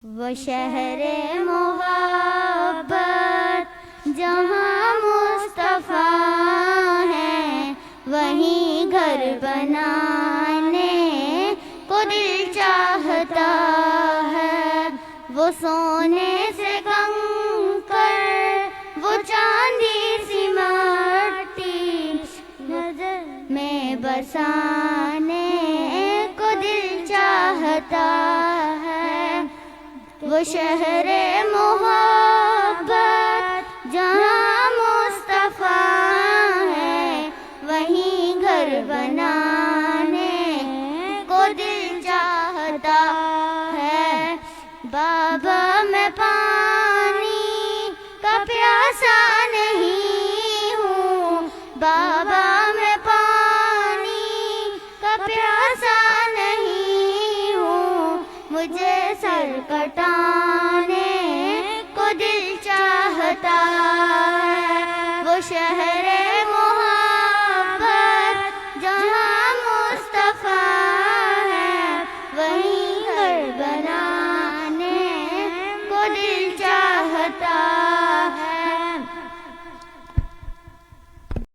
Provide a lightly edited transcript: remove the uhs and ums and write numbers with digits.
وہ شہر محبت جہاں مصطفیٰ ہے، وہیں گھر بنانے کو دل چاہتا ہے۔ وہ سونے سے کنکر، وہ چاندی سی مٹی نظر میں بسانے کو دل چاہتا ہے۔ وہ شہر محبت جہاں مصطفیٰ ہے، وہیں گھر بنانے کو دل چاہتا ہے۔ بابا میں پانی کا پیاسا نہیں ہوں، بابا میں پانی کا پیاسا نہیں ہوں، مجھے سر کٹانے کو دل چاہتا ہے۔ وہ شہر محبت جہاں مصطفیٰ ہے، وہیں گھر بنانے کو دل